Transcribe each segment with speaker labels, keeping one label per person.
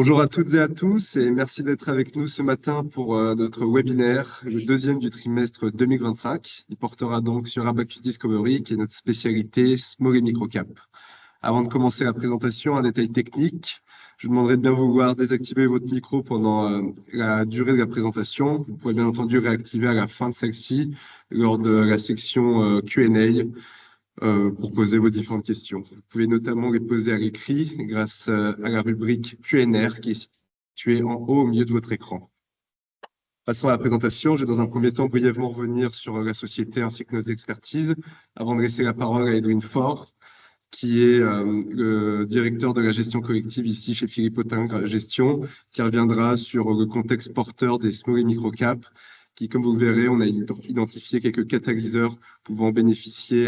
Speaker 1: Bonjour à toutes et à tous et merci d'être avec nous ce matin pour notre webinaire, le deuxième du trimestre 2025. Il portera donc sur Abacus Discovery, qui est notre spécialité Small et Microcap. Avant de commencer la présentation, un détail technique. Je vous demanderai de bien vouloir désactiver votre micro pendant la durée de la présentation. Vous pourrez bien entendu réactiver à la fin de celle-ci lors de la section Q&A pour poser vos différentes questions. Vous pouvez notamment les poser à l'écrit grâce à la rubrique Q&R qui est située en haut au milieu de votre écran. Passons à la présentation. Je vais dans un premier temps brièvement revenir sur la société ainsi que nos expertises avant de laisser la parole à Edwin Faure, qui est le directeur de la gestion collective ici chez Philippe Autingre Gestion, qui reviendra sur le contexte porteur des small et micro-cap, qui, comme vous le verrez, on a identifié quelques catalyseurs pouvant bénéficier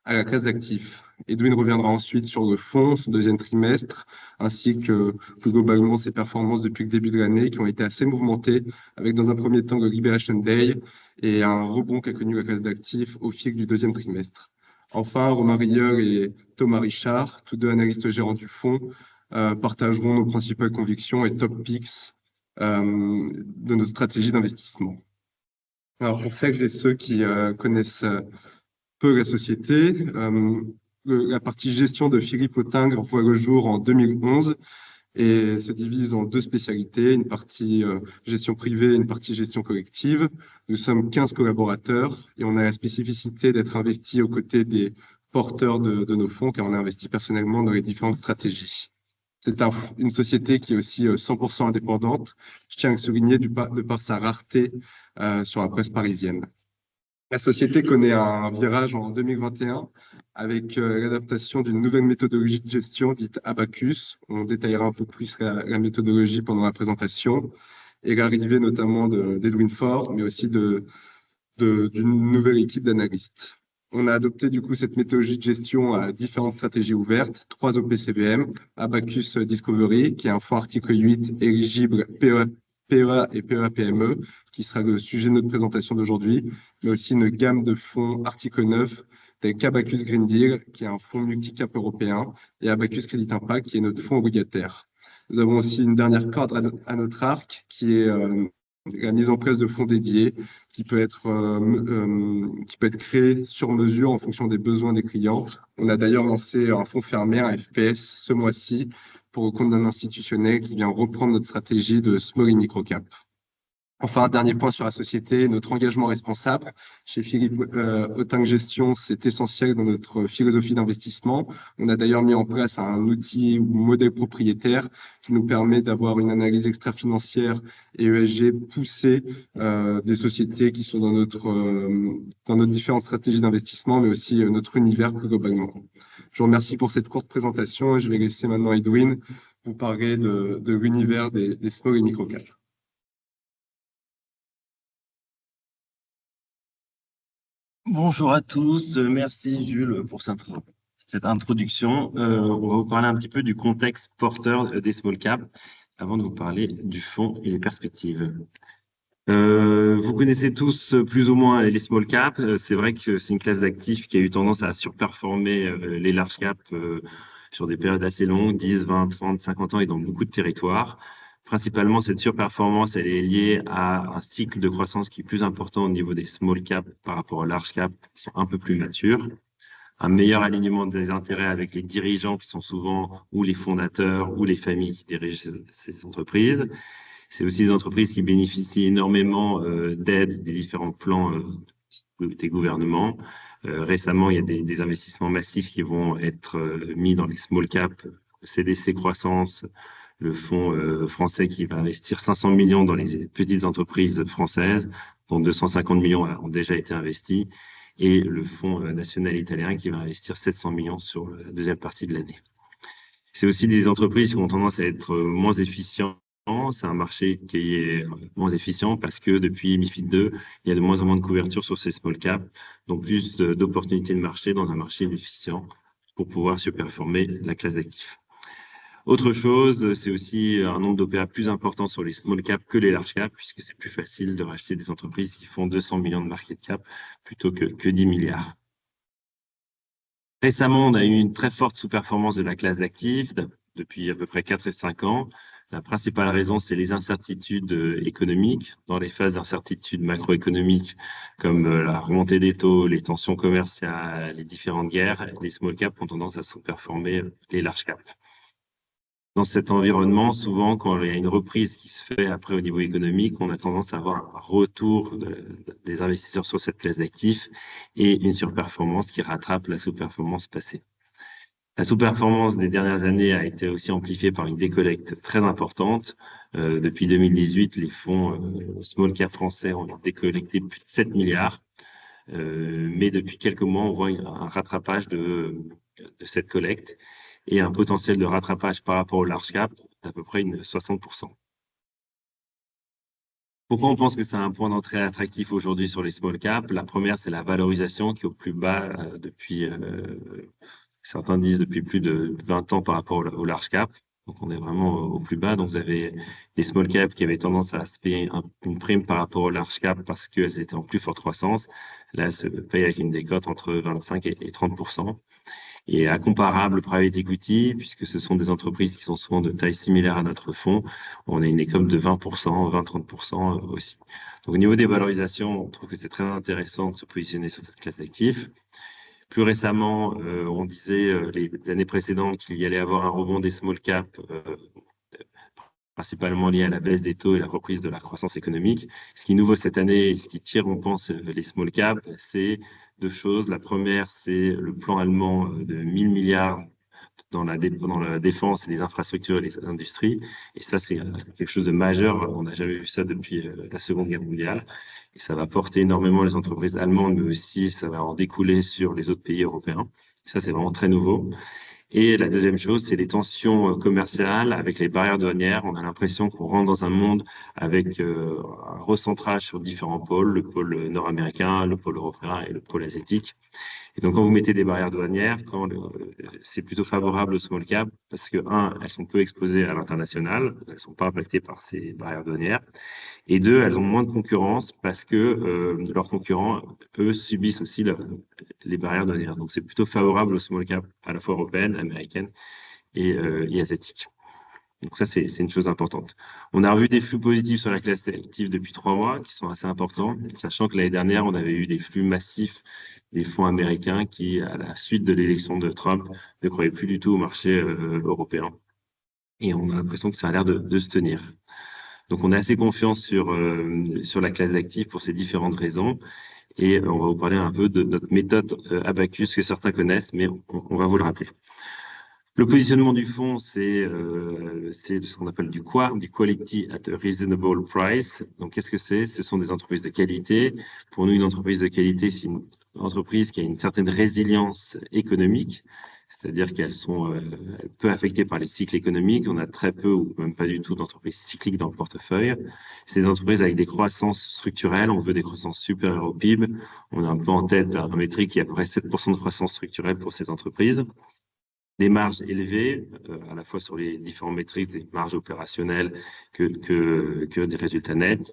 Speaker 1: à la classe d'actifs. Edwin reviendra ensuite sur le fonds, son deuxième trimestre, ainsi que plus globalement ses performances depuis le début de l'année, qui ont été assez mouvementées, avec dans un premier temps le Liberation Day et un rebond qu'a connu la classe d'actifs au fil du deuxième trimestre. Enfin, Romain Rieul et Thomas Richard, tous deux analystes gérants du fonds, partageront nos principales convictions et top picks de notre stratégie d'investissement. Alors, pour celles et ceux qui connaissent peu la société. La partie gestion de Philippe Autingre voit le jour en 2011 et se divise en deux spécialités, une partie gestion privée et une partie gestion collective. Nous sommes 15 collaborateurs et on a la spécificité d'être investi aux côtés des porteurs de nos fonds, car on a investi personnellement dans les différentes stratégies. C'est une société qui est aussi 100% indépendante. Je tiens à le souligner de par sa rareté sur la presse parisienne. La société connaît un virage en 2021 avec l'adaptation d'une nouvelle méthodologie de gestion dite Abacus. On détaillera un peu plus la méthodologie pendant la présentation et l'arrivée notamment d'Edwin Faure, mais aussi d'une nouvelle équipe d'analystes. On a adopté du coup cette méthodologie de gestion à différentes stratégies ouvertes, 3 OPCVM, Abacus Discovery, qui est un fonds article 8 éligible PEA et PEA-PME, qui sera le sujet de notre présentation d'aujourd'hui, mais aussi une gamme de fonds article 9, tels qu'Abacus Green Deal, qui est un fonds multicap européen, et Abacus Credit Impact, qui est notre fonds obligataire. Nous avons aussi une dernière corde à notre arc, qui est la mise en place de fonds dédiés, qui peut être créé sur mesure en fonction des besoins des clients. On a d'ailleurs lancé un fonds fermé, un FPS, ce mois-ci, pour le compte d'un institutionnel qui vient reprendre notre stratégie de small et micro-cap. Enfin, un dernier point sur la société, notre engagement responsable. Chez Philippe Autingre Gestion, c'est essentiel dans notre philosophie d'investissement. On a d'ailleurs mis en place un outil ou modèle propriétaire qui nous permet d'avoir une analyse extra-financière et ESG poussée des sociétés qui sont dans notre différentes stratégies d'investissement, mais aussi notre univers plus globalement. Je vous remercie pour cette courte présentation et je vais laisser maintenant Edwin vous parler de l'univers des small et micro-cap.
Speaker 2: Bonjour à tous, merci Jules pour cette introduction. On va vous parler un petit peu du contexte porteur des small caps avant de vous parler du fonds et des perspectives. Vous connaissez tous plus ou moins les small caps. C'est vrai que c'est une classe d'actifs qui a eu tendance à surperformer les large caps sur des périodes assez longues, 10, 20, 30, 50 ans et dans beaucoup de territoires. Principalement, cette surperformance, elle est liée à un cycle de croissance qui est plus important au niveau des small caps par rapport aux large caps qui sont un peu plus matures. Un meilleur alignement des intérêts avec les dirigeants qui sont souvent ou les fondateurs ou les familles qui dirigent ces entreprises. C'est aussi des entreprises qui bénéficient énormément d'aide des différents plans des gouvernements. Récemment, il y a des investissements massifs qui vont être mis dans les small caps, CDC Croissance, le fonds français qui va investir 500 millions dans les petites entreprises françaises, dont 250 millions ont déjà été investis, et le fonds national italien qui va investir 700 millions sur la deuxième partie de l'année. C'est aussi des entreprises qui ont tendance à être moins efficientes. C'est un marché qui est moins efficient parce que depuis MiFID 2, il y a de moins en moins de couverture sur ces small caps, donc plus d'opportunités de marché dans un marché inefficient pour pouvoir surperformer la classe d'actifs. Autre chose, c'est aussi un nombre d'OPA plus important sur les small caps que les large caps, puisque c'est plus facile de racheter des entreprises qui font 200 millions de market cap plutôt que 10 milliards. Récemment, on a eu une très forte sous-performance de la classe d'actifs, depuis à peu près 4 et 5 ans. La principale raison, c'est les incertitudes économiques. Dans les phases d'incertitude macroéconomique, comme la remontée des taux, les tensions commerciales, les différentes guerres, les small caps ont tendance à sous-performer les large caps. Dans cet environnement, souvent, quand il y a une reprise qui se fait après au niveau économique, on a tendance à avoir un retour des investisseurs sur cette classe d'actifs et une surperformance qui rattrape la sous-performance passée. La sous-performance des dernières années a été aussi amplifiée par une décollecte très importante. Depuis 2018, les fonds small cap français ont décollecté plus de 7 milliards. Mais depuis quelques mois, on voit un rattrapage de cette collecte et un potentiel de rattrapage par rapport au large cap d'à peu près 60%. Pourquoi on pense que c'est un point d'entrée attractif aujourd'hui sur les small caps? La première, c'est la valorisation qui est au plus bas depuis, certains disent depuis plus de 20 ans par rapport au large cap. Donc, on est vraiment au plus bas. Donc, vous avez les small caps qui avaient tendance à se payer une prime par rapport au large cap parce qu'elles étaient en plus forte croissance. Là, elles se payent avec une décote entre 25 et 30%. Et incomparable private equity, puisque ce sont des entreprises qui sont souvent de taille similaire à notre fonds, on a une décote de 20%, 20-30% aussi. Donc, au niveau des valorisations, on trouve que c'est très intéressant de se positionner sur cette classe d'actifs. Plus récemment, on disait les années précédentes qu'il y allait avoir un rebond des small caps, principalement lié à la baisse des taux et la reprise de la croissance économique. Ce qui est nouveau cette année, ce qui tire, on pense, les small caps, c'est deux choses. La première, c'est le plan allemand de 1000 milliards dans la défense et les infrastructures et les industries. Et ça, c'est quelque chose de majeur. On n'a jamais vu ça depuis la Seconde Guerre mondiale. Et ça va porter énormément les entreprises allemandes, mais aussi ça va en découler sur les autres pays européens. Ça, c'est vraiment très nouveau. Et la deuxième chose, c'est les tensions commerciales avec les barrières douanières. On a l'impression qu'on rentre dans un monde avec un recentrage sur différents pôles, le pôle nord-américain, le pôle européen et le pôle asiatique. Et donc, quand vous mettez des barrières douanières, c'est plutôt favorable aux small cap parce que, elles sont peu exposées à l'international, elles ne sont pas impactées par ces barrières douanières. Et deux, elles ont moins de concurrence parce que leurs concurrents, eux, subissent aussi les barrières douanières. Donc, c'est plutôt favorable aux small cap, à la fois européennes, américaines et asiatiques. Donc ça, c'est une chose importante. On a revu des flux positifs sur la classe active depuis 3 mois, qui sont assez importants, sachant que l'année dernière, on avait eu des flux massifs des fonds américains qui, à la suite de l'élection de Trump, ne croyaient plus du tout au marché européen. Et on a l'impression que ça a l'air de se tenir. Donc, on est assez confiant sur la classe d'actifs pour ces différentes raisons. Et on va vous parler un peu de notre méthode Abacus que certains connaissent, mais on va vous le rappeler. Le positionnement du fonds, c'est ce qu'on appelle du QA, du Quality at a Reasonable Price. Donc, qu'est-ce que c'est? Ce sont des entreprises de qualité. Pour nous, une entreprise de qualité, c'est une entreprise qui a une certaine résilience économique, c'est-à-dire qu'elles sont peu affectées par les cycles économiques. On a très peu ou même pas du tout d'entreprises cycliques dans le portefeuille. C'est des entreprises avec des croissances structurelles. On veut des croissances supérieures au PIB. On a un peu en tête un métrique qui est à peu près 7% de croissance structurelle pour ces entreprises. Des marges élevées, à la fois sur les différents métriques, des marges opérationnelles que des résultats nets,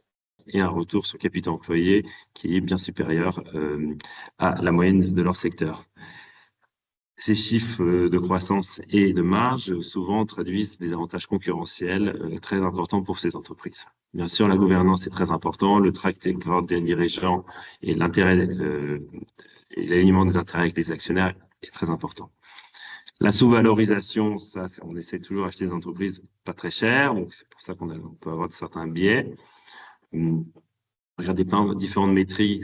Speaker 2: et un retour sur capital employé qui est bien supérieur à la moyenne de leur secteur. Ces chiffres de croissance et de marge souvent traduisent des avantages concurrentiels très importants pour ces entreprises. Bien sûr, la gouvernance est très importante, le track record des dirigeants et l'intérêt et l'alignement des intérêts avec les actionnaires est très important. La sous-valorisation, ça, on essaie toujours d'acheter des entreprises pas très chères, donc c'est pour ça qu'on peut avoir certains biais. Regarder plein de différentes métriques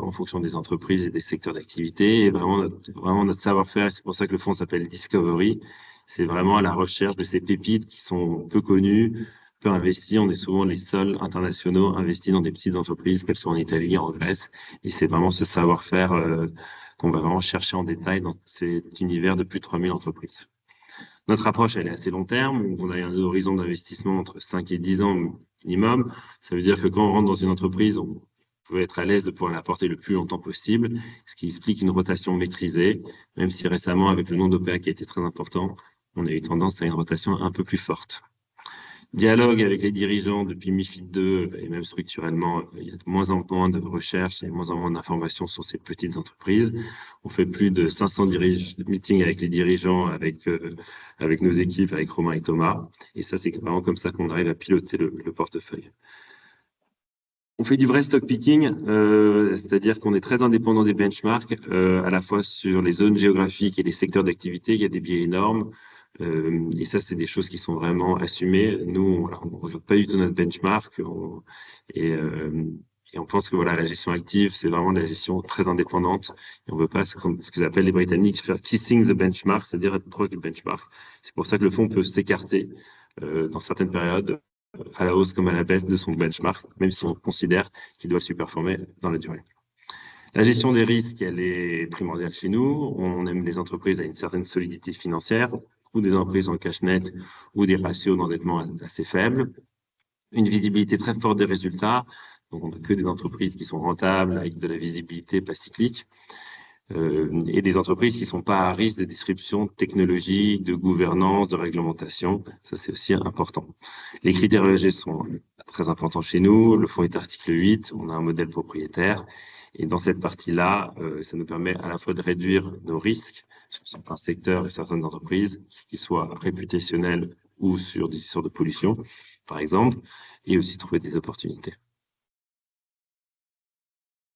Speaker 2: en fonction des entreprises et des secteurs d'activité. Et vraiment notre savoir-faire, c'est pour ça que le fonds s'appelle Discovery. C'est vraiment à la recherche de ces pépites qui sont peu connues, peu investies. On est souvent les seuls internationaux investis dans des petites entreprises, qu'elles soient en Italie, en Grèce. Et c'est vraiment ce savoir-faire qu'on va vraiment chercher en détail dans cet univers de plus de 3000 entreprises. Notre approche, elle est assez long terme. On a un horizon d'investissement entre 5 et 10 ans minimum. Ça veut dire que quand on rentre dans une entreprise, on peut être à l'aise de pouvoir l'apporter le plus longtemps possible, ce qui explique une rotation maîtrisée, même si récemment, avec le nombre d'OPA qui a été très important, on a eu tendance à une rotation un peu plus forte. Dialogue avec les dirigeants depuis MiFID II et même structurellement, il y a de moins en moins de recherches et de moins en moins d'informations sur ces petites entreprises. On fait plus de 500 meetings avec les dirigeants, avec nos équipes, avec Romain et Thomas. Et ça, c'est vraiment comme ça qu'on arrive à piloter le portefeuille. On fait du vrai stock picking, c'est-à-dire qu'on est très indépendant des benchmarks, à la fois sur les zones géographiques et les secteurs d'activité. Il y a des biais énormes. Et ça, c'est des choses qui sont vraiment assumées. Nous, on ne regarde pas du tout notre benchmark. Et on pense que voilà, la gestion active, c'est vraiment de la gestion très indépendante. Et on ne veut pas, ce qu'ils appellent les Britanniques, faire kissing the benchmark, c'est-à-dire être proche du benchmark. C'est pour ça que le fonds peut s'écarter dans certaines périodes à la hausse comme à la baisse de son benchmark, même si on considère qu'il doit surperformer dans la durée. La gestion des risques, elle est primordiale chez nous. On aime les entreprises à une certaine solidité financière, ou des entreprises en cash net, ou des ratios d'endettement assez faibles. Une visibilité très forte des résultats. Donc, on n'a que des entreprises qui sont rentables, avec de la visibilité pas cyclique. Et des entreprises qui ne sont pas à risque de disruption technologique, de gouvernance, de réglementation. Ça, c'est aussi important. Les critères ESG sont très importants chez nous. Le fonds est article 8. On a un modèle propriétaire. Et dans cette partie-là, ça nous permet à la fois de réduire nos risques sur certains secteurs et certaines entreprises, qui soient réputationnels ou sur des histoires de pollution, par exemple, et aussi trouver des opportunités.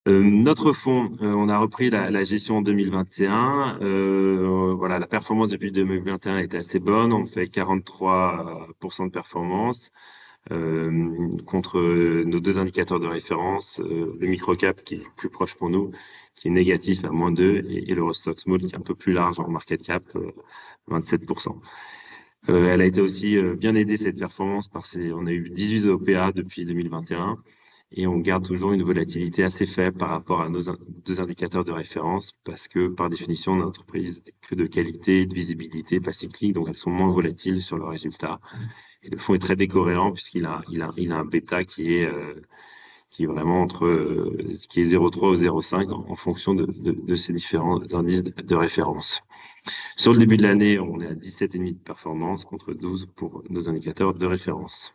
Speaker 2: Notre fonds, on a repris la gestion en 2021. Voilà, la performance depuis 2021 était assez bonne. On fait 43% de performance contre nos deux indicateurs de référence, le microcap qui est plus proche pour nous, qui est négatif à -2, et l'Eurostoxx Small qui est un peu plus large en market cap, 27%. Elle a été aussi bien aidée, cette performance, on a eu 18 OPA depuis 2021. Et on garde toujours une volatilité assez faible par rapport à nos deux indicateurs de référence, parce que par définition, notre entreprise est que de qualité, de visibilité, pas cyclique, donc elles sont moins volatiles sur leurs résultats. Et le fonds est très décorrélant puisqu'il a un bêta qui est vraiment qui est 0,3 ou 0,5 en fonction de ces différents indices de référence. Sur le début de l'année, on est à 17,5 de performance contre 12 pour nos indicateurs de référence.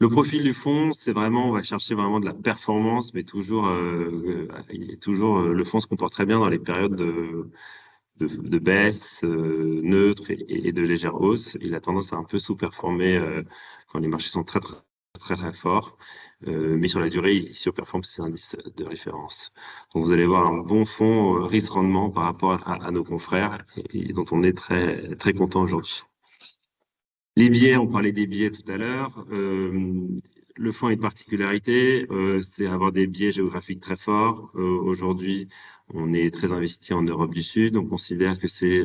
Speaker 2: Le profil du fonds, c'est vraiment, on va chercher vraiment de la performance, mais toujours, le fonds se comporte très bien dans les périodes de baisse neutre et de légère hausse. Il a tendance à un peu sous-performer quand les marchés sont très, très, très, très forts. Mais sur la durée, il surperforme ses indices de référence. Donc, vous allez voir un bon fonds risque-rendement par rapport à nos confrères et dont on est très, très content aujourd'hui. Les biais, on parlait des biais tout à l'heure. Le fonds a une particularité, c'est avoir des biais géographiques très forts. Aujourd'hui, on est très investi en Europe du Sud. On considère que c'est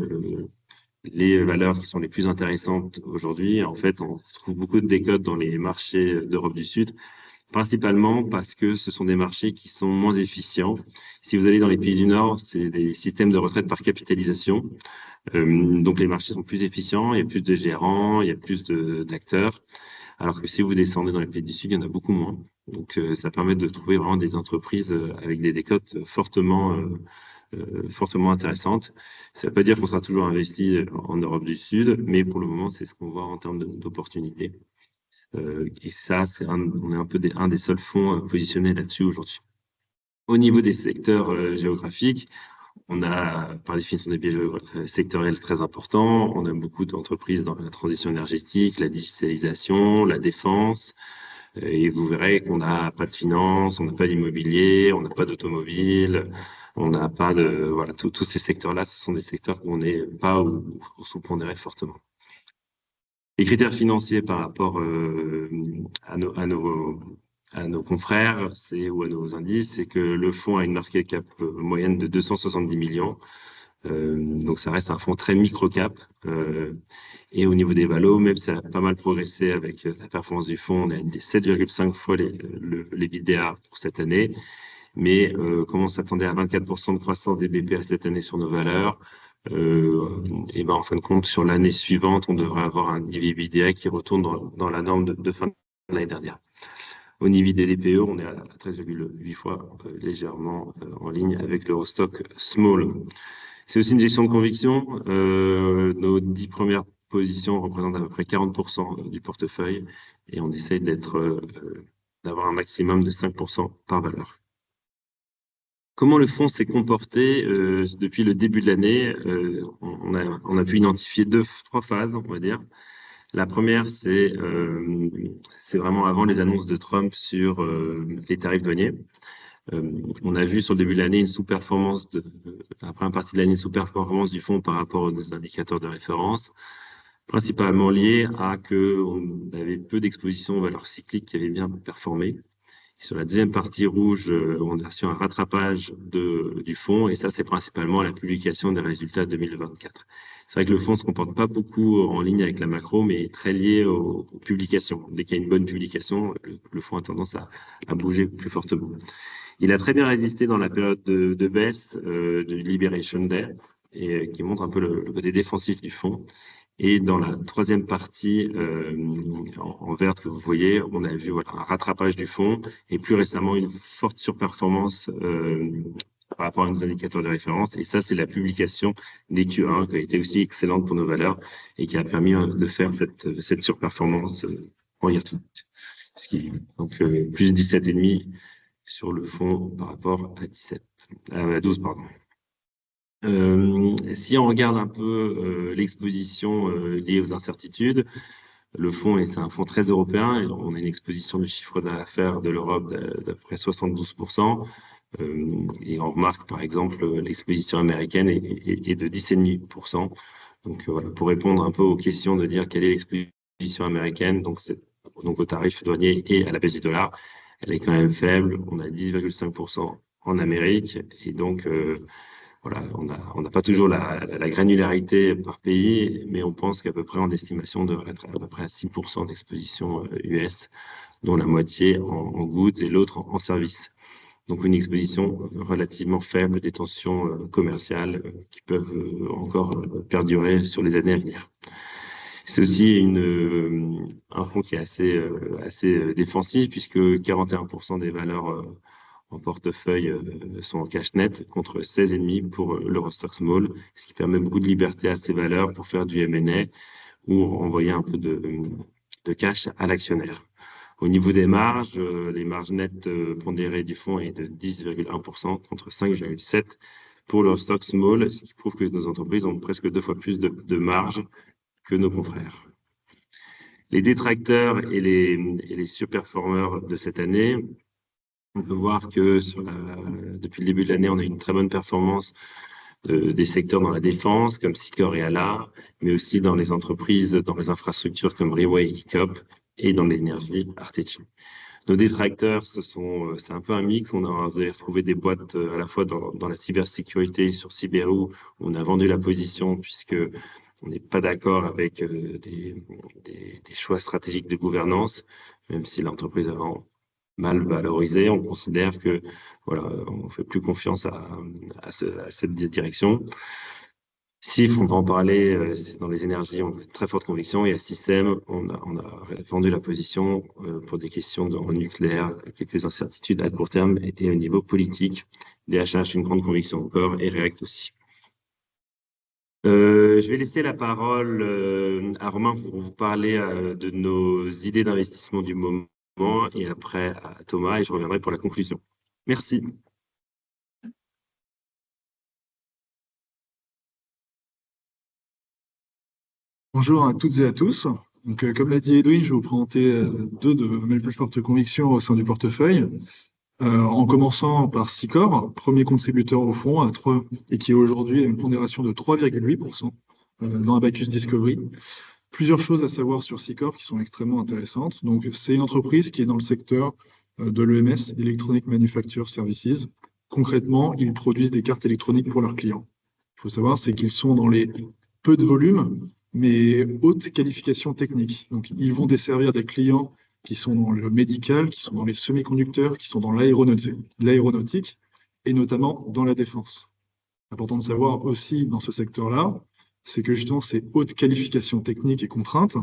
Speaker 2: les valeurs qui sont les plus intéressantes aujourd'hui. En fait, on trouve beaucoup de décotes dans les marchés d'Europe du Sud, principalement parce que ce sont des marchés qui sont moins efficients. Si vous allez dans les pays du Nord, c'est des systèmes de retraite par capitalisation. Donc les marchés sont plus efficients, il y a plus de gérants, il y a plus d'acteurs, alors que si vous descendez dans les pays du Sud, il y en a beaucoup moins. Donc ça permet de trouver vraiment des entreprises avec des décotes fortement intéressantes. Ça ne veut pas dire qu'on sera toujours investi en Europe du Sud, mais pour le moment, c'est ce qu'on voit en termes d'opportunités. Et ça, on est un peu un des seuls fonds positionnés là-dessus aujourd'hui. Au niveau des secteurs géographiques, on a par définition des biais sectoriels très importants. On a beaucoup d'entreprises dans la transition énergétique, la digitalisation, la défense. Et vous verrez qu'on n'a pas de finance, on n'a pas d'immobilier, on n'a pas d'automobile, on n'a pas de... Voilà, tous ces secteurs-là, ce sont des secteurs où on n'est pas ou sous-pondéré fortement. Les critères financiers par rapport à nos confrères ou à nos indices, c'est que le fonds a une market cap moyenne de 270 millions. Donc, ça reste un fonds très micro-cap. Et au niveau des valos, même si ça a pas mal progressé avec la performance du fonds, on a 7,5 fois les BDA pour cette année. Mais comme on s'attendait à 24% de croissance des BPA cette année sur nos valeurs, et ben en fin de compte, sur l'année suivante, on devrait avoir un EV/BDA qui retourne dans la norme de fin de l'année dernière. Au niveau des DPE, on est à 13,8 fois, légèrement en ligne avec l'Eurostoxx Small. C'est aussi une gestion de conviction. Nos 10 premières positions représentent à peu près 40% du portefeuille et on essaye d'avoir un maximum de 5% par valeur. Comment le fonds s'est comporté depuis le début de l'année? On a pu identifier trois phases, on va dire. La première, c'est vraiment avant les annonces de Trump sur les tarifs douaniers. On a vu sur le début de l'année une sous-performance, la première partie de l'année, une sous-performance du fonds par rapport aux indicateurs de référence, principalement lié à qu'on avait peu d'exposition aux valeurs cycliques qui avaient bien performé. Sur la deuxième partie rouge, on a reçu un rattrapage du fonds, et ça, c'est principalement la publication des résultats 2024. C'est vrai que le fonds ne se comporte pas beaucoup en ligne avec la macro, mais est très lié aux publications. Dès qu'il y a une bonne publication, le fonds a tendance à bouger plus fortement. Il a très bien résisté dans la période de baisse de Liberation Day, et qui montre un peu le côté défensif du fonds. Et dans la troisième partie en verte que vous voyez, on a vu un rattrapage du fonds et plus récemment une forte surperformance par rapport à nos indicateurs de référence. Et ça, c'est la publication des Q1 qui a été aussi excellente pour nos valeurs et qui a permis de faire cette surperformance en year to date. Ce qui est donc plus 17,5 sur le fonds par rapport à 12, pardon. Si on regarde un peu l'exposition liée aux incertitudes, le fonds, c'est un fonds très européen, et on a une exposition du chiffre d'affaires de l'Europe d'à peu près 72%. Et on remarque par exemple l'exposition américaine est de 10,5%. Donc voilà, pour répondre un peu aux questions de dire quelle est l'exposition américaine, donc au tarif douanier et à la baisse du dollar, elle est quand même faible. On a 10,5% en Amérique, et donc voilà, on n'a pas toujours la granularité par pays, mais on pense qu'à peu près en estimation, on devrait être à peu près à 6% d'exposition US, dont la moitié en goods et l'autre en services. Donc une exposition relativement faible des tensions commerciales qui peuvent encore perdurer sur les années à venir. C'est aussi un fonds qui est assez défensif, puisque 41% des valeurs en portefeuille sont en cash net contre 16,5 pour l'Eurostoxx Small, ce qui permet beaucoup de liberté à ces valeurs pour faire du M&A ou envoyer un peu de cash à l'actionnaire. Au niveau des marges, les marges nettes pondérées du fonds est de 10,1% contre 5,7% pour l'Eurostoxx Small, ce qui prouve que nos entreprises ont presque 2 fois plus de marge que nos confrères. Les détracteurs et les surperformeurs de cette année, on peut voir que depuis le début de l'année, on a une très bonne performance des secteurs dans la défense, comme Sicor et ALA, mais aussi dans les entreprises, dans les infrastructures comme Reway et ICOP, et dans l'énergie, Artechi. Nos détracteurs, c'est un peu un mix. On a retrouvé des boîtes à la fois dans la cybersécurité, sur Cyberoo, on a vendu la position puisque on n'est pas d'accord avec des choix stratégiques de gouvernance, même si l'entreprise a mal valorisé. On considère que voilà, on fait plus confiance à cette direction. SIF, on va en parler, c'est dans les énergies, on a une très forte conviction. Et à Système, on a vendu la position pour des questions dans le nucléaire, quelques incertitudes à court terme et au niveau politique. DHH, une grande conviction encore, et React aussi. Je vais laisser la parole à Romain pour vous parler de nos idées d'investissement du moment, et après à Thomas, et je reviendrai pour la conclusion. Merci.
Speaker 3: Bonjour à toutes et à tous. Donc, comme l'a dit Edwin, je vais vous présenter deux de mes plus fortes convictions au sein du portefeuille. En commençant par Sicor, premier contributeur au fonds et qui aujourd'hui a une pondération de 3,8% dans Abacus Discovery. Plusieurs choses à savoir sur Sicor qui sont extrêmement intéressantes. Donc, c'est une entreprise qui est dans le secteur de l'EMS, Electronic Manufacture Services. Concrètement, ils produisent des cartes électroniques pour leurs clients. Il faut savoir, c'est qu'ils sont dans les peu de volume, mais haute qualification technique. Donc, ils vont desservir des clients qui sont dans le médical, qui sont dans les semi-conducteurs, qui sont dans l'aéronautique, et notamment dans la défense. Important de savoir aussi dans ce secteur-là, c'est que justement ces hautes qualifications techniques et contraintes,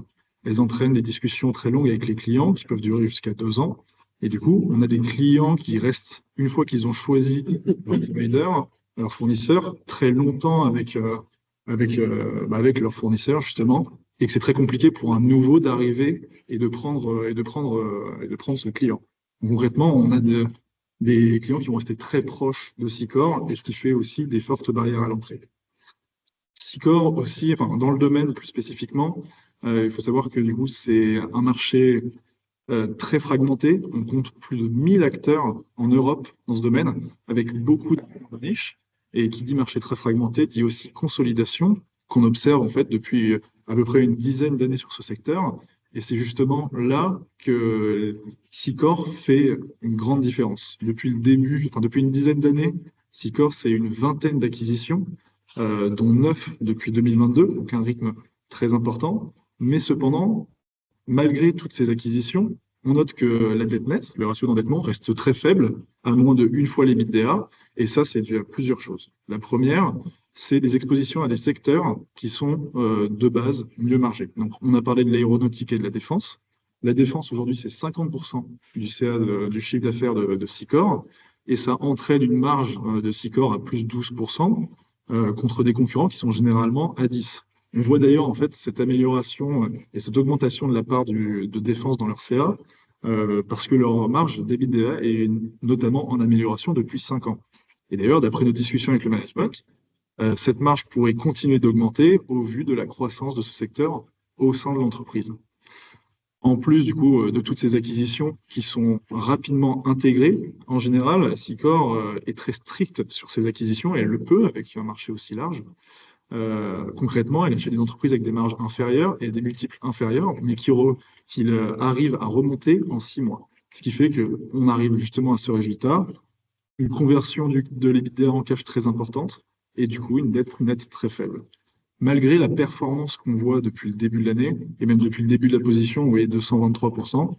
Speaker 3: elles entraînent des discussions très longues avec les clients qui peuvent durer jusqu'à 2 ans. Et du coup, on a des clients qui restent, une fois qu'ils ont choisi leur provider, leur fournisseur, très longtemps avec leur fournisseur, justement, et que c'est très compliqué pour un nouveau d'arriver et de prendre son client. Concrètement, on a des clients qui vont rester très proches de Sicor, et ce qui fait aussi des fortes barrières à l'entrée. Sicor aussi, enfin, dans le domaine plus spécifiquement, il faut savoir que du coup, c'est un marché très fragmenté. On compte plus de 1000 acteurs en Europe dans ce domaine, avec beaucoup de niches. Et qui dit marché très fragmenté dit aussi consolidation qu'on observe en fait depuis à peu près une dizaine d'années sur ce secteur. Et c'est justement là que Sicor fait une grande différence. Depuis le début, enfin depuis une dizaine d'années, Sicor, c'est une vingtaine d'acquisitions, dont 9 depuis 2022, donc un rythme très important. Mais cependant, malgré toutes ces acquisitions, on note que la dette nette, le ratio d'endettement, reste très faible, à moins de une fois l'EBITDA, et ça, c'est dû à plusieurs choses. La première, c'est des expositions à des secteurs qui sont de base mieux margés. Donc, on a parlé de l'aéronautique et de la défense. La défense, aujourd'hui, c'est 50% du CA du chiffre d'affaires de Sicor, et ça entraîne une marge de Sicor à plus de 12%, contre des concurrents qui sont généralement à 10%. On voit d'ailleurs en fait cette amélioration et cette augmentation de la part de défense dans leur CA, parce que leur marge d'EBITDA est notamment en amélioration depuis 5 ans. Et d'ailleurs, d'après nos discussions avec le management, cette marge pourrait continuer d'augmenter au vu de la croissance de ce secteur au sein de l'entreprise. En plus du coup de toutes ces acquisitions qui sont rapidement intégrées, en général, Sicor est très stricte sur ses acquisitions et elle le peut avec un marché aussi large. Concrètement, elle achète des entreprises avec des marges inférieures et des multiples inférieurs, mais qui arrivent à remonter en 6 mois. Ce qui fait qu'on arrive justement à ce résultat, une conversion de l'EBITDA en cash très importante et du coup une dette nette très faible. Malgré la performance qu'on voit depuis le début de l'année, et même depuis le début de la position, vous voyez 223%,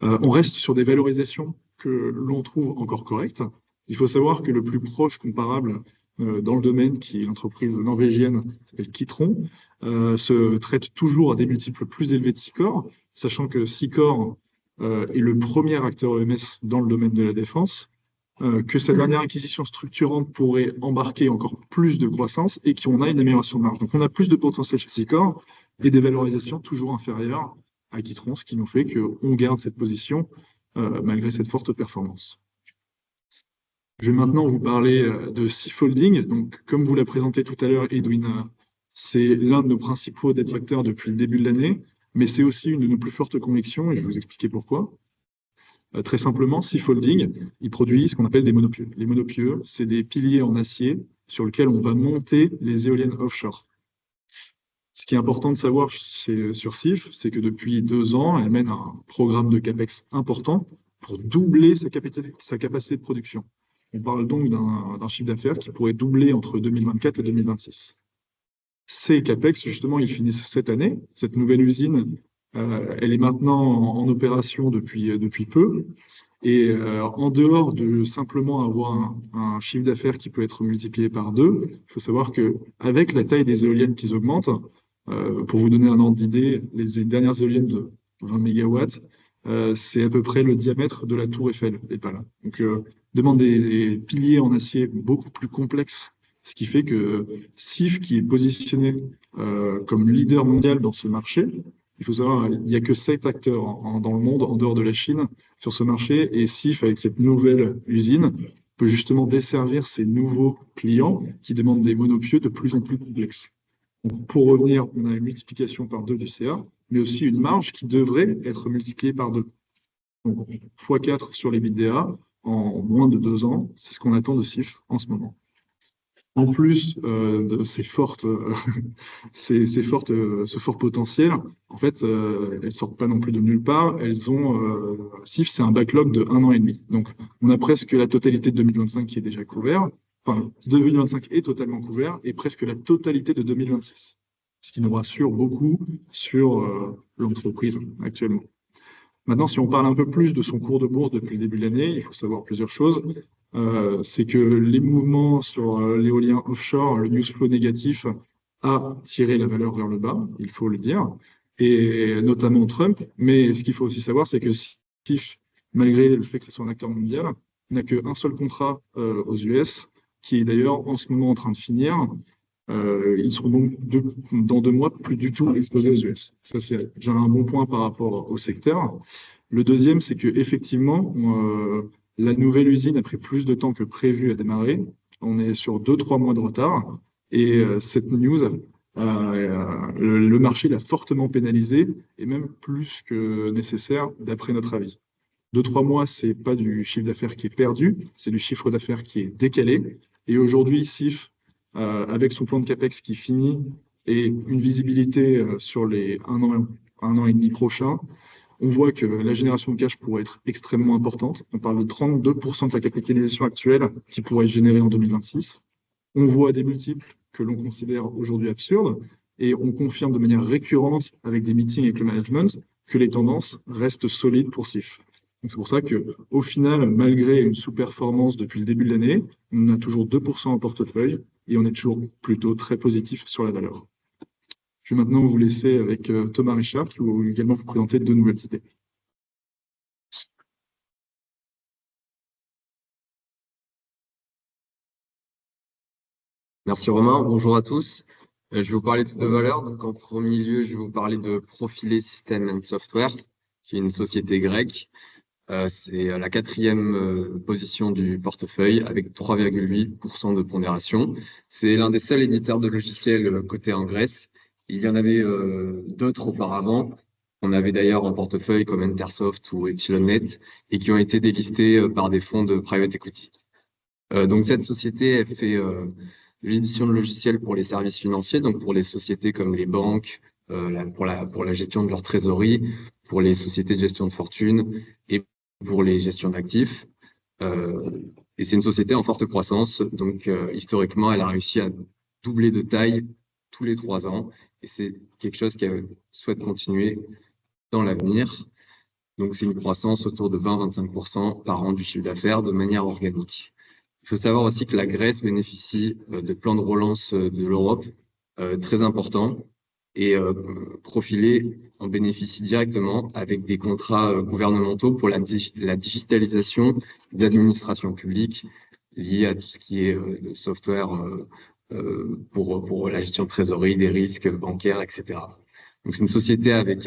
Speaker 3: on reste sur des valorisations que l'on trouve encore correctes. Il faut savoir que le plus proche comparable dans le domaine, qui est l'entreprise norvégienne qui s'appelle Kitron, se traite toujours à des multiples plus élevés de Sicor, sachant que Sicor est le premier acteur EMS dans le domaine de la défense, que sa dernière acquisition structurante pourrait embarquer encore plus de croissance et qu'on a une amélioration de marge. Donc on a plus de potentiel chez Sicor et des valorisations toujours inférieures à Kitron, ce qui nous fait qu'on garde cette position malgré cette forte performance. Je vais maintenant vous parler de SIF Holding. Donc, comme vous l'a présenté tout à l'heure, Edwin, c'est l'un de nos principaux détracteurs depuis le début de l'année, mais c'est aussi une de nos plus fortes convictions, et je vais vous expliquer pourquoi. Très simplement, SIF Holding, il produit ce qu'on appelle des monopieux. Les monopieux, c'est des piliers en acier sur lesquels on va monter les éoliennes offshore. Ce qui est important de savoir sur SIF, c'est que depuis 2 ans, elle mène un programme de CAPEX important pour doubler sa capacité de production. On parle donc d'un chiffre d'affaires qui pourrait doubler entre 2024 et 2026. Ces CAPEX, justement, ils finissent cette année. Cette nouvelle usine, elle est maintenant en opération depuis peu. Et en dehors de simplement avoir un chiffre d'affaires qui peut être multiplié par 2, il faut savoir qu'avec la taille des éoliennes qui augmente, pour vous donner un ordre d'idée, les dernières éoliennes de 20 MW, c'est à peu près le diamètre de la tour Eiffel, les pales. Donc, demande des piliers en acier beaucoup plus complexes, ce qui fait que SIF, qui est positionné comme leader mondial dans ce marché, il faut savoir, il n'y a que 7 acteurs dans le monde, en dehors de la Chine, sur ce marché, et SIF, avec cette nouvelle usine, peut justement desservir ces nouveaux clients qui demandent des monopieux de plus en plus complexes. Donc, pour revenir, on a une multiplication par 2 du CA, mais aussi une marge qui devrait être multipliée par 2. Donc, x4 sur les l'EBITDA en moins de 2 ans, c'est ce qu'on attend de SIF en ce moment. En plus de ce fort potentiel, en fait, elles sortent pas non plus de nulle part. SIF, c'est un backlog de 1 an et demi. Donc, on a presque la totalité de 2025 qui est déjà couvert. Enfin, 2025 est totalement couvert et presque la totalité de 2026. Ce qui nous rassure beaucoup sur l'entreprise actuellement. Maintenant, si on parle un peu plus de son cours de bourse depuis le début de l'année, il faut savoir plusieurs choses. C'est que les mouvements sur l'éolien offshore, le news flow négatif a tiré la valeur vers le bas, il faut le dire, et notamment Trump. Mais ce qu'il faut aussi savoir, c'est que SIF, malgré le fait que ce soit un acteur mondial, n'a qu'un seul contrat aux US, qui est d'ailleurs en ce moment en train de finir. Ils seront donc dans 2 mois plus du tout exposés aux US. Ça, c'est déjà un bon point par rapport au secteur. Le deuxième, c'est que effectivement, la nouvelle usine a pris plus de temps que prévu à démarrer. On est sur 2, 3 mois de retard. Et cette news, le marché l'a fortement pénalisé, et même plus que nécessaire, d'après notre avis. 2, 3 mois, c'est pas du chiffre d'affaires qui est perdu, c'est du chiffre d'affaires qui est décalé. Et aujourd'hui, SIF, avec son plan de CAPEX qui finit et une visibilité sur les 1 an et demi prochain, on voit que la génération de cash pourrait être extrêmement importante. On parle de 32% de sa capitalisation actuelle qui pourrait être générée en 2026. On voit des multiples que l'on considère aujourd'hui absurdes et on confirme de manière récurrente avec des meetings avec le management que les tendances restent solides pour SIF. Donc c'est pour ça que, au final, malgré une sous-performance depuis le début de l'année, on a toujours 2% en portefeuille et on est toujours plutôt très positif sur la valeur. Je vais maintenant vous laisser avec Thomas Richard qui va également vous présenter 2 nouvelles idées.
Speaker 4: Merci Romain, bonjour à tous. Je vais vous parler de 2 valeurs. Donc en premier lieu, je vais vous parler de Profilé Systems and Software, qui est une société grecque. C'est la 4e position du portefeuille avec 3,8% de pondération. C'est l'un des seuls éditeurs de logiciels cotés en Grèce. Il y en avait d'autres auparavant. On avait d'ailleurs en portefeuille comme Intersoft ou EpsilonNet et qui ont été délistés par des fonds de private equity. Donc cette société, elle fait l'édition de logiciels pour les services financiers, donc pour les sociétés comme les banques, pour la gestion de leur trésorerie, pour les sociétés de gestion de fortune et pour les gestions d'actifs. Et c'est une société en forte croissance, donc historiquement, elle a réussi à doubler de taille tous les 3 ans, et c'est quelque chose qu'elle souhaite continuer dans l'avenir. Donc c'est une croissance autour de 20-25% par an du chiffre d'affaires de manière organique. Il faut savoir aussi que la Grèce bénéficie de plans de relance de l'Europe très importants, et Profilé en bénéficie directement avec des contrats gouvernementaux pour la digitalisation de l'administration publique liée à tout ce qui est software pour la gestion de trésorerie, des risques bancaires, etc. Donc c'est une société avec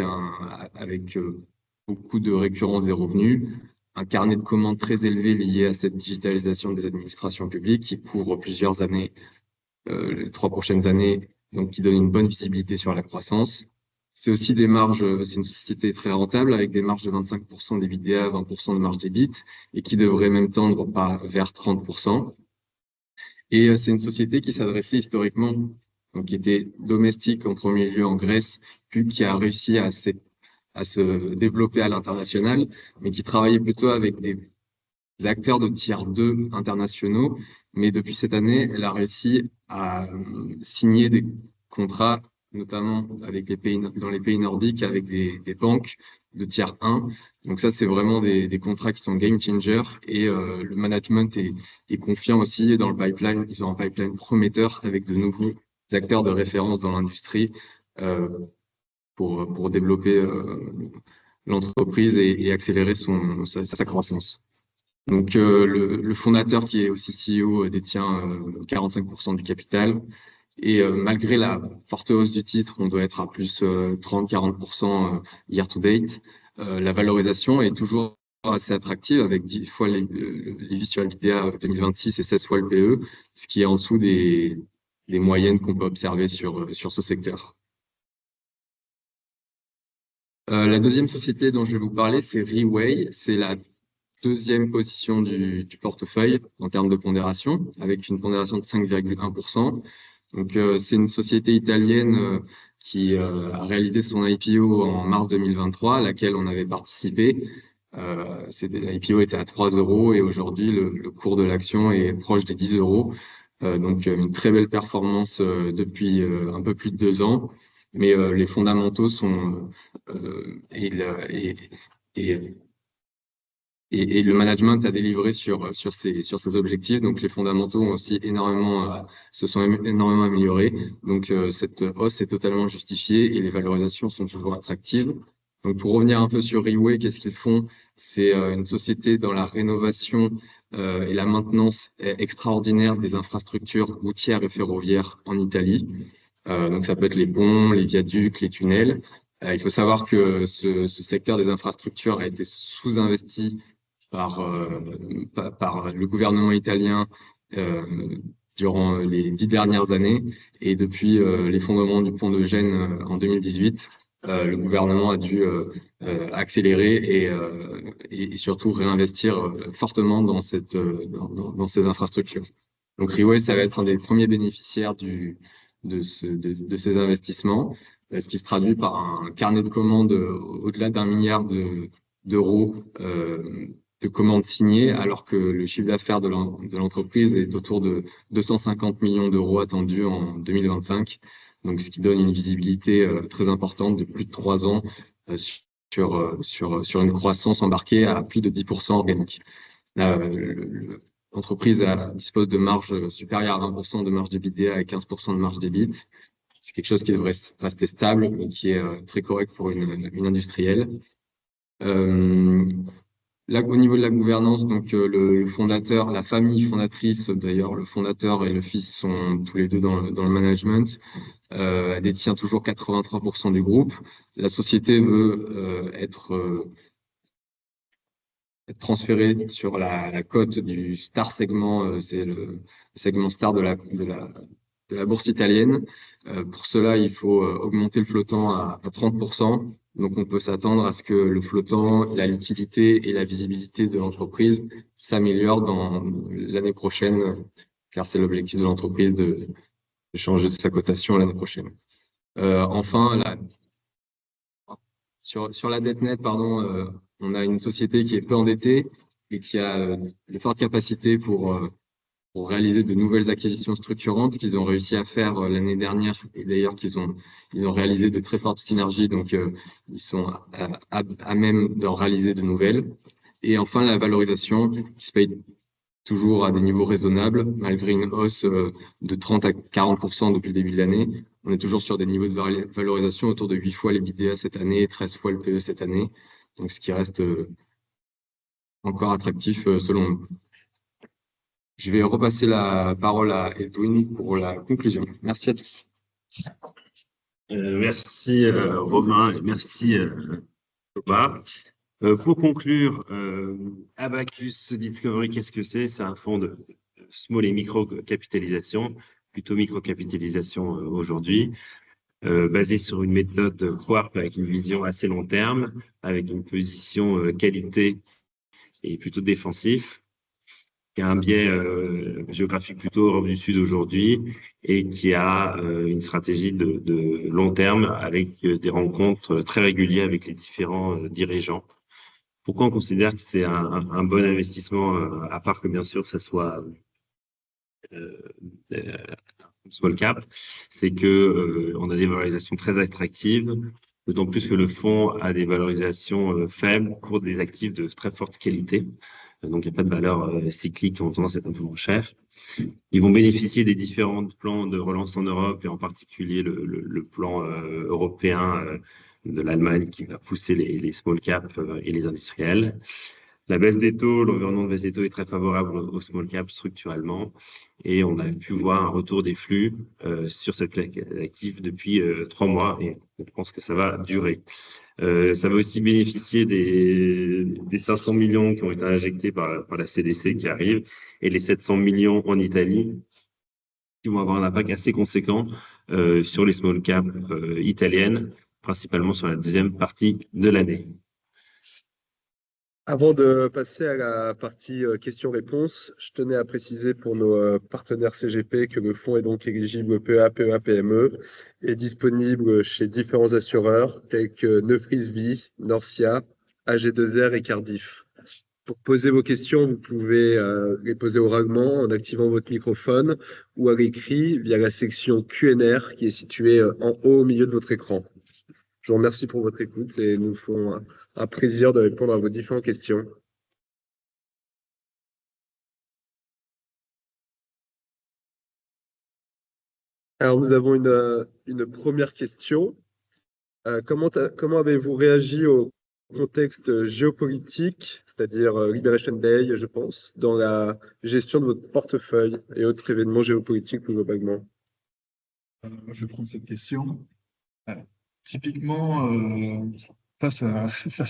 Speaker 4: beaucoup de récurrence des revenus, un carnet de commandes très élevé lié à cette digitalisation des administrations publiques qui couvre plusieurs années, les 3 prochaines années, donc qui donne une bonne visibilité sur la croissance. C'est aussi des marges, c'est une société très rentable avec des marges de 25% d'EBITDA, 20% de marge d'EBIT et qui devrait même tendre vers 30%. Et c'est une société qui s'adressait historiquement, donc qui était domestique en premier lieu en Grèce, puis qui a réussi à se développer à l'international, mais qui travaillait plutôt avec des acteurs de tiers 2 internationaux. Mais depuis cette année, elle a réussi à signer des contrats, notamment avec dans les pays nordiques, avec des banques de tiers 1. Donc ça, c'est vraiment des contrats qui sont game changer, et le management est confiant aussi dans le pipeline. Ils ont un pipeline prometteur avec de nouveaux acteurs de référence dans l'industrie pour développer l'entreprise et accélérer sa croissance. Donc, le fondateur, qui est aussi CEO, détient 45% du capital. Et malgré la forte hausse du titre, on doit être à plus 30-40% year to date. La valorisation est toujours assez attractive avec 10 fois les visual EBITDA 2026 et 16 fois le PE, ce qui est en dessous des moyennes qu'on peut observer sur ce secteur. La deuxième société dont je vais vous parler, c'est Reway. C'est la 2e position du portefeuille en termes de pondération, avec une pondération de 5,1%. Donc, c'est une société italienne qui a réalisé son IPO en mars 2023, à laquelle on avait participé. L'IPO était à 3 € et aujourd'hui, le cours de l'action est proche des 10 €. Donc, une très belle performance depuis un peu plus de 2 ans. Mais les fondamentaux sont et le management a délivré sur ses objectifs. Donc, les fondamentaux ont aussi se sont énormément améliorés. Donc, cette hausse est totalement justifiée et les valorisations sont toujours attractives. Donc, pour revenir un peu sur Reway, qu'est-ce qu'ils font? C'est une société dans la rénovation et la maintenance extraordinaire des infrastructures routières et ferroviaires en Italie. Donc ça peut être les ponts, les viaducs, les tunnels. Il faut savoir que ce secteur des infrastructures a été sous-investi par le gouvernement italien durant les 10 dernières années. Et depuis l'effondrement du pont de Gênes en 2018, le gouvernement a dû accélérer et surtout réinvestir fortement dans ces infrastructures. Donc Riway, ça va être un des premiers bénéficiaires de ces investissements, ce qui se traduit par un carnet de commandes au-delà d'1 milliard d'euros de commandes signées, alors que le chiffre d'affaires de l'entreprise est autour de 250 millions d'euros attendus en 2025. Donc, ce qui donne une visibilité très importante de plus de 3 ans sur une croissance embarquée à plus de 10% organique. L'entreprise dispose de marges supérieures à 20% de marge d'EBITDA et 15% de marge d'EBIT. C'est quelque chose qui devrait rester stable, mais qui est très correct pour une industrielle. Là, au niveau de la gouvernance, donc le fondateur, la famille fondatrice, d'ailleurs, le fondateur et le fils sont tous les deux dans le management. Elle détient toujours 83% du groupe. La société veut être transférée sur la cote du Star segment, c'est le segment Star de la bourse italienne. Pour cela, il faut augmenter le flottant à 30%. Donc, on peut s'attendre à ce que le flottant, la liquidité et la visibilité de l'entreprise s'améliorent dans l'année prochaine, car c'est l'objectif de l'entreprise de changer de sa cotation l'année prochaine. Enfin, sur la dette nette, pardon, on a une société qui est peu endettée et qui a de fortes capacités pour réaliser de nouvelles acquisitions structurantes qu'ils ont réussi à faire l'année dernière, et d'ailleurs ils ont réalisé de très fortes synergies, donc ils sont à même d'en réaliser de nouvelles. Et enfin, la valorisation qui se paye toujours à des niveaux raisonnables, malgré une hausse de 30 à 40% depuis le début de l'année. On est toujours sur des niveaux de valorisation autour de 8 fois l'EBITDA cette année et 13 fois le PE cette année, donc ce qui reste encore attractif selon nous. Je vais repasser la parole à Edwin pour la conclusion. Merci à tous.
Speaker 2: Merci Romain et merci Thomas. Pour conclure, Abacus Discovery, qu'est-ce que c'est? C'est un fonds de small et micro capitalisation, plutôt micro capitalisation aujourd'hui, basé sur une méthode Quarp avec une vision assez long terme, avec une position qualité et plutôt défensif, qui a un biais géographique plutôt Europe du Sud aujourd'hui et qui a une stratégie de long terme avec des rencontres très régulières avec les différents dirigeants. Pourquoi on considère que c'est un bon investissement, à part que bien sûr ça soit small cap, c'est que on a des valorisations très attractives, d'autant plus que le fonds a des valorisations faibles pour des actifs de très forte qualité. Donc, il n'y a pas de valeur cyclique qui ont tendance à être un peu moins chères. Ils vont bénéficier des différents plans de relance en Europe et en particulier le plan européen de l'Allemagne qui va pousser les small caps et les industriels. La baisse des taux, l'environnement de baisse des taux est très favorable aux small caps structurellement et on a pu voir un retour des flux sur cette actif depuis 3 mois et je pense que ça va durer. Ça va aussi bénéficier des 500 millions qui ont été injectés par la CDC qui arrivent et les 700 millions en Italie qui vont avoir un impact assez conséquent sur les small caps italiennes, principalement sur la deuxième partie de l'année.
Speaker 1: Avant de passer à la partie questions-réponses, je tenais à préciser pour nos partenaires CGP que le fonds est donc éligible au PEA, PEA, PME et disponible chez différents assureurs tels que Neuflis Vie, Norcia, AG2R et Cardiff. Pour poser vos questions, vous pouvez les poser oralement en activant votre microphone ou à l'écrit via la section Q&R qui est située en haut au milieu de votre écran. Je vous remercie pour votre écoute et nous ferons un plaisir de répondre à vos différentes questions. Alors, nous avons une première question. Comment avez-vous réagi au contexte géopolitique, c'est-à-dire Liberation Day, je pense, dans la gestion de votre portefeuille et autres événements géopolitiques plus globalement?
Speaker 3: Je vais prendre cette question. Euh, Typiquement, face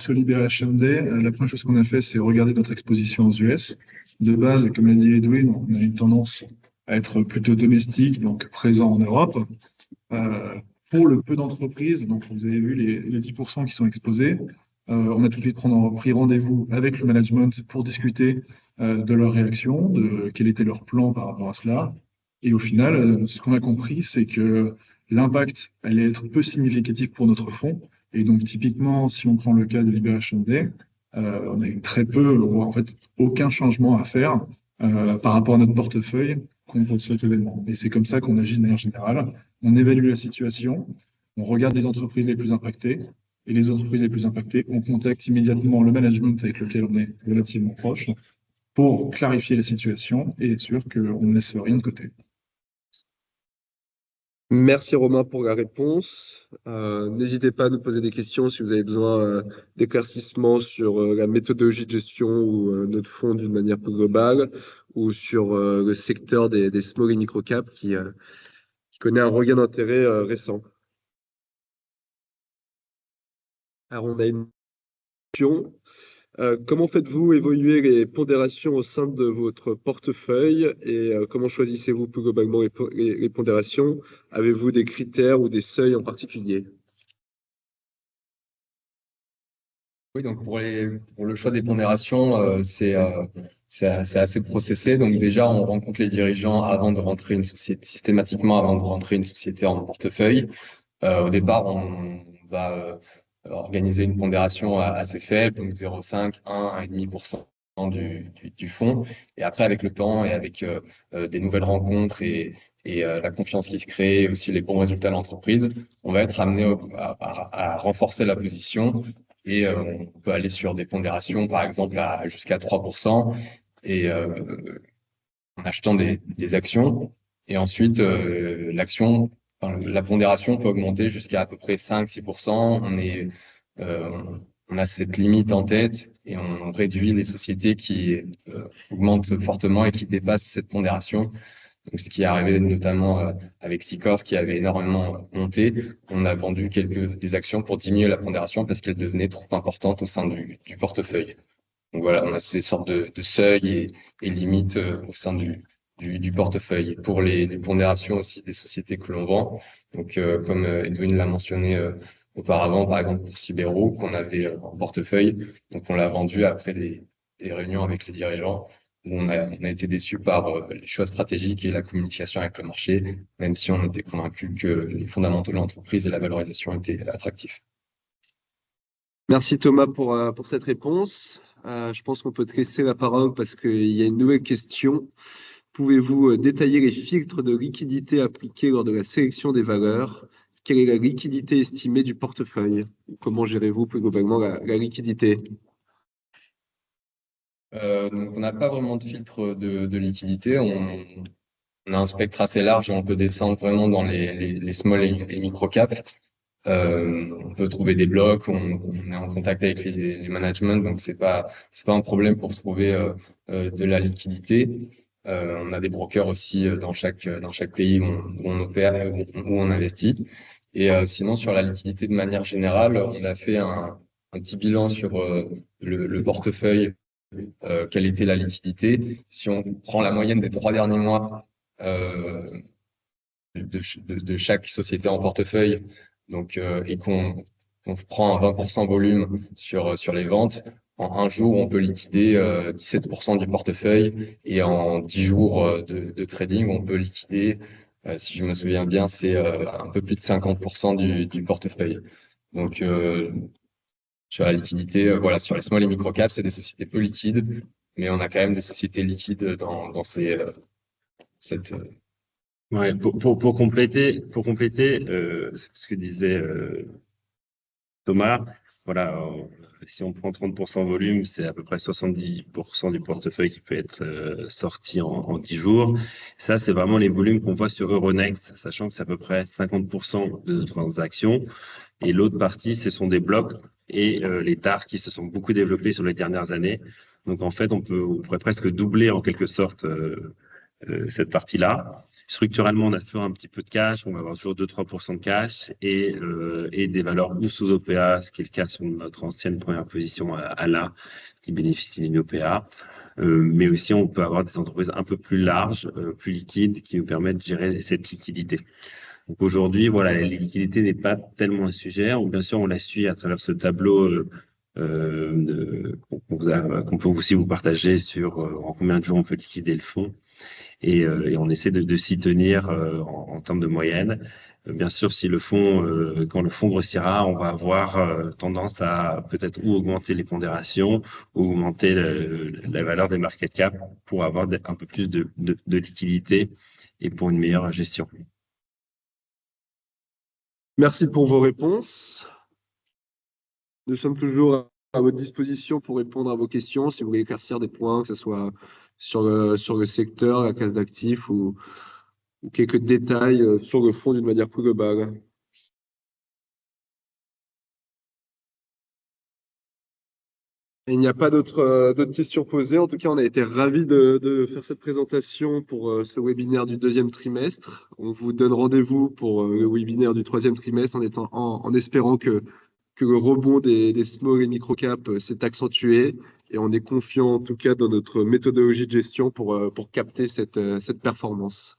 Speaker 3: au Liberation Day, la première chose qu'on a fait, c'est regarder notre exposition aux US. De base, comme l'a dit Edwin, on a une tendance à être plutôt domestique, donc présent en Europe. Euh, pour le peu d'entreprises, donc vous avez vu les 10% qui sont exposés, on a tout de suite pris rendez-vous avec le management pour discuter de leur réaction, de quel était leur plan par rapport à cela. Et au final, ce qu'on a compris, c'est que l'impact allait être peu significatif pour notre fonds. Et donc, typiquement, si on prend le cas de Liberation Day, on a eu très peu, voire en fait aucun changement à faire par rapport à notre portefeuille contre cet événement. Et c'est comme ça qu'on agit de manière générale. On évalue la situation, on regarde les entreprises les plus impactées, et les entreprises les plus impactées, on contacte immédiatement le management avec lequel on est relativement proche pour clarifier la situation et être sûr qu'on ne laisse rien de côté.
Speaker 1: Merci Romain pour la réponse. N'hésitez pas à nous poser des questions si vous avez besoin d'éclaircissements sur la méthodologie de gestion ou notre fonds d'une manière plus globale, ou sur le secteur des small et micro caps qui connaît un regain d'intérêt récent. Alors on a une question. Comment faites-vous évoluer les pondérations au sein de votre portefeuille et comment choisissez-vous plus globalement les pondérations? Avez-vous des critères ou des seuils en particulier?
Speaker 4: Oui, donc pour le choix des pondérations, c'est assez processé. Donc déjà, on rencontre les dirigeants avant de rentrer une société, systématiquement avant de rentrer une société en portefeuille. Au départ, on va organiser une pondération assez faible, donc 0,5, 1, 1,5% du fonds. Et après, avec le temps et avec des nouvelles rencontres et la confiance qui se crée, et aussi les bons résultats de l'entreprise, on va être amené à renforcer la position. Et on peut aller sur des pondérations, par exemple, jusqu'à 3%, et en achetant des actions. Et ensuite, la pondération peut augmenter jusqu'à peu près 5-6%. On a cette limite en tête et on réduit les sociétés qui augmentent fortement et qui dépassent cette pondération. Donc, ce qui est arrivé notamment avec Sicor qui avait énormément monté. On a vendu des actions pour diminuer la pondération parce qu'elle devenait trop importante au sein du portefeuille. Donc voilà, on a ces sortes de seuils et limites au sein du portefeuille. Pour les pondérations aussi des sociétés que l'on vend, donc comme Edwin l'a mentionné auparavant, par exemple pour Sibero, qu'on avait en portefeuille, donc on l'a vendu après des réunions avec les dirigeants, où on a été déçus par les choix stratégiques et la communication avec le marché, même si on était convaincu que les fondamentaux de l'entreprise et la valorisation étaient attractifs.
Speaker 1: Merci Thomas pour cette réponse. Je pense qu'on peut te laisser la parole parce qu'il y a une nouvelle question. Pouvez-vous détailler les filtres de liquidité appliqués lors de la sélection des valeurs? Quelle est la liquidité estimée du portefeuille? Comment gérez-vous plus globalement la liquidité?
Speaker 4: Donc on n'a pas vraiment de filtre de liquidité. On a un spectre assez large et on peut descendre vraiment dans les small et micro caps. On peut trouver des blocs, on est en contact avec les managements, donc c'est pas un problème pour trouver de la liquidité. On a des brokers aussi dans chaque pays où on opère, où on investit. Et sinon, sur la liquidité de manière générale, on a fait un petit bilan sur le portefeuille, quelle était la liquidité. Si on prend la moyenne des 3 derniers mois de chaque société en portefeuille, donc, et qu'on prend un 20% volume sur les ventes, en un jour, on peut liquider 17% du portefeuille et en 10 jours de trading, on peut liquider, si je me souviens bien, c'est un peu plus de 50% du portefeuille. Donc, sur la liquidité, voilà, sur les small et micro caps, c'est des sociétés peu liquides, mais on a quand même des sociétés liquides dans cette.
Speaker 2: Ouais, pour compléter ce que disait Thomas, voilà, si on prend 30% volume, c'est à peu près 70% du portefeuille qui peut être sorti en 10 jours. Ça, c'est vraiment les volumes qu'on voit sur Euronext, sachant que c'est à peu près 50% de nos transactions. Et l'autre partie, ce sont des blocs et les TAR qui se sont beaucoup développés sur les dernières années. Donc en fait, on pourrait presque doubler en quelque sorte cette partie-là. Structurellement, on a toujours un petit peu de cash, on va avoir toujours 2-3% de cash et des valeurs ou sous OPA, ce qui est le cas sur notre ancienne première position à ALA, qui bénéficie d'une OPA. Mais aussi, on peut avoir des entreprises un peu plus larges, plus liquides, qui nous permettent de gérer cette liquidité. Donc aujourd'hui, voilà, la liquidité n'est pas tellement un sujet. Bien sûr, on la suit à travers ce tableau qu'on peut aussi vous partager sur en combien de jours on peut liquider le fonds. Et on essaie de s'y tenir en termes de moyenne. Bien sûr, si quand le fonds grossira, on va avoir tendance à peut-être ou augmenter les pondérations ou augmenter la valeur des market cap pour avoir un peu plus de liquidité et pour une meilleure gestion.
Speaker 1: Merci pour vos réponses. Nous sommes toujours à votre disposition pour répondre à vos questions, si vous voulez éclaircir des points, que ce soit sur le secteur, la classe d'actifs ou quelques détails sur le fond d'une manière plus globale. Il n'y a pas d'autres questions posées. En tout cas, on a été ravis de faire cette présentation pour ce webinaire du deuxième trimestre. On vous donne rendez-vous pour le webinaire du troisième trimestre en espérant que le rebond des small et micro cap s'est accentué. Et on est confiant en tout cas dans notre méthodologie de gestion pour capter cette performance.